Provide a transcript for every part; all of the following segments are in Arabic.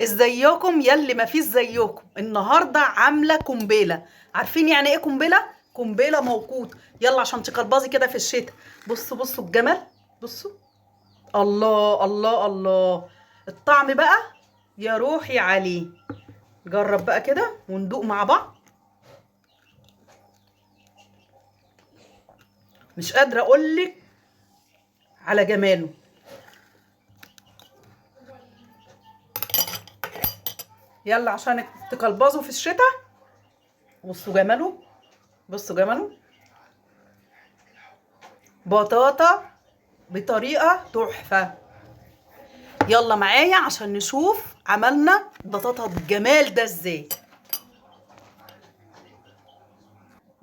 ازيكم يلي ما فيش زيكم. النهارده عامله قنبله. عارفين يعني ايه قنبله؟ قنبله موقوت. يلا عشان تقلبظي كده في الشتاء. بصوا بصوا الجمل. بصوا. الله الله الله. الطعم بقى يا روحي عليه. جرب بقى كده وندوق مع بعض. مش قادره اقولك على جماله. يلا عشان تقلبظوا في الشتاء. بصوا جماله. بصوا جماله. بطاطا بطريقه تحفه. يلا معايا عشان نشوف عملنا بطاطا بالجمال ده ازاي.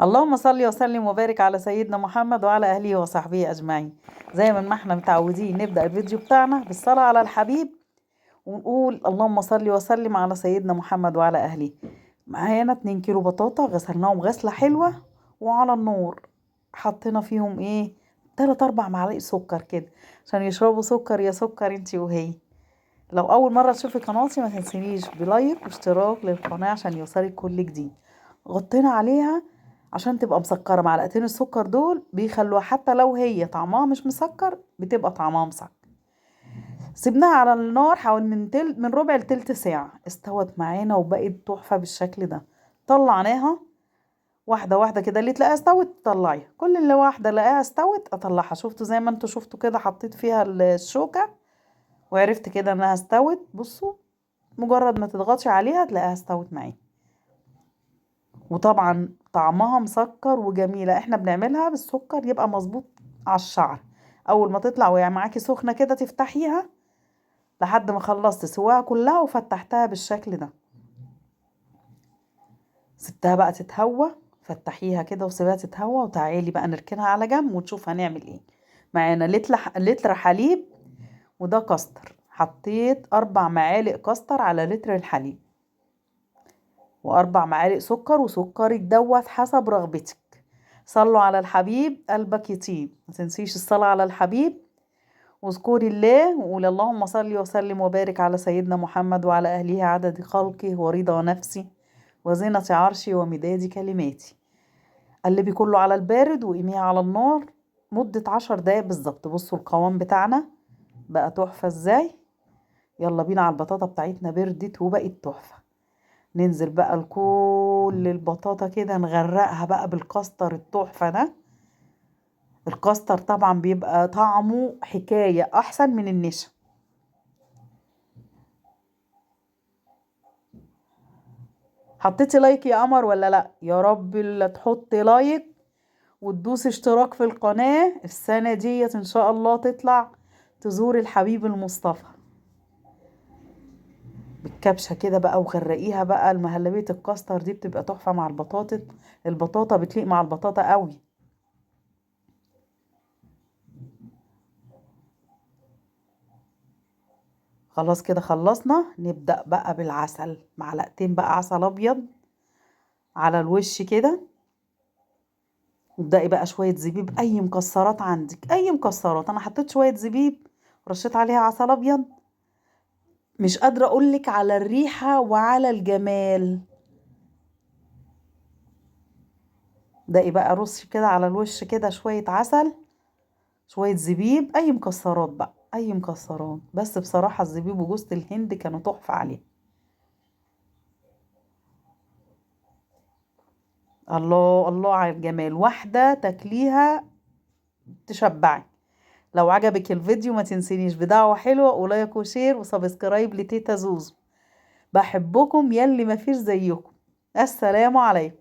اللهم صل وسلم وبارك على سيدنا محمد وعلى اهله وصحبه اجمعين. زي ما احنا متعودين نبدا الفيديو بتاعنا بالصلاه على الحبيب، ونقول اللهم صل وسلم على سيدنا محمد وعلى اهله. معانا 2 كيلو بطاطا غسلناهم غسله حلوه، وعلى النار حطينا فيهم ايه 3 4 معالق سكر كده عشان يشربوا سكر. يا سكر انتي وهي. لو اول مره تشوفي قناتي ما تنسينيش بلايك واشتراك للقناه عشان يوصلك كل جديد. غطينا عليها عشان تبقى مسكره. معلقتين السكر دول بيخلوها حتى لو هي طعمها مش مسكر بتبقى طعمها مسكر. سيبناها على النار حوالي من ربع لتلت ساعه. استوت معانا وبقت تحفه بالشكل ده. طلعناها واحده واحده كده. اللي تلاقيها استوت تطلعيها، كل اللي واحده لاقيها استوت اطلعها. شفتوا زي ما انتوا شفتوا كده، حطيت فيها الشوكه وعرفت كده انها استوت. بصوا مجرد ما تضغطي عليها تلاقيها استوت معاكي. وطبعا طعمها مسكر وجميلة. احنا بنعملها بالسكر يبقى مظبوط على الشعر. اول ما تطلع وهي معاكي سخنة كده تفتحيها لحد ما خلصت سواها كلها وفتحتها بالشكل ده. سبتها بقى تتهوى. فتحيها كده وسيبها تتهوى، وتعالي بقى نركنها على جنب ونشوف هنعمل ايه. معانا لتر حليب، وده كاستر. حطيت 4 معالق كاستر على لتر الحليب، و4 معالق سكر. وسكرك دوت حسب رغبتك. صلوا على الحبيب قلبك يطيب. ما تنسيش الصلاة على الحبيب، واذكري الله وقولي اللهم صل وسلم وبارك على سيدنا محمد وعلى أهله عدد خلقه ورضا نفسي وزنة عرشي ومداد كلماتي. قلبي كله على البارد وقيميه على النار مدة 10 دقايق بالظبط. بصوا القوام بتاعنا بقى تحفة ازاي. يلا بينا على البطاطا بتاعتنا، بردت وبقت تحفة. ننزل بقى لكل البطاطا كده نغرقها بقى بالكاستر التحفة ده. الكاستر طبعا بيبقى طعمه حكاية أحسن من النشا. حطيتي لايك يا قمر ولا لأ؟ يا رب اللي تحطي لايك وتدوس اشتراك في القناة السنة ديت إن شاء الله تطلع تزور الحبيب المصطفى. بالكبشة كده بقى وغرقيها بقى. المهلبية الكاستر دي بتبقى تحفة مع البطاطا. البطاطا بتليق مع البطاطا قوي. خلاص كده خلصنا. نبدأ بقى بالعسل. معلقتين بقى عسل أبيض على الوش كده. وابدأي بقى شوية زبيب. أي مكسرات عندك، أي مكسرات. أنا حطيت شوية زبيب رشيت عليها عسل أبيض. مش قادرة أقولك على الريحة وعلى الجمال. ابدأي بقى رشي كده على الوش كده شوية عسل، شوية زبيب. أي مكسرات بقى، أي مكسرات. بس بصراحة الزبيب وجوز الهند كانوا تحفة عليه. الله الله على الجمال. واحدة تاكليها تشبعي. لو عجبك الفيديو ما تنسينيش بدعوة حلوة ولايك وشير وسبسكرايب لتيتا زوزو. بحبكم يلي مفيش زيكم. السلام عليكم.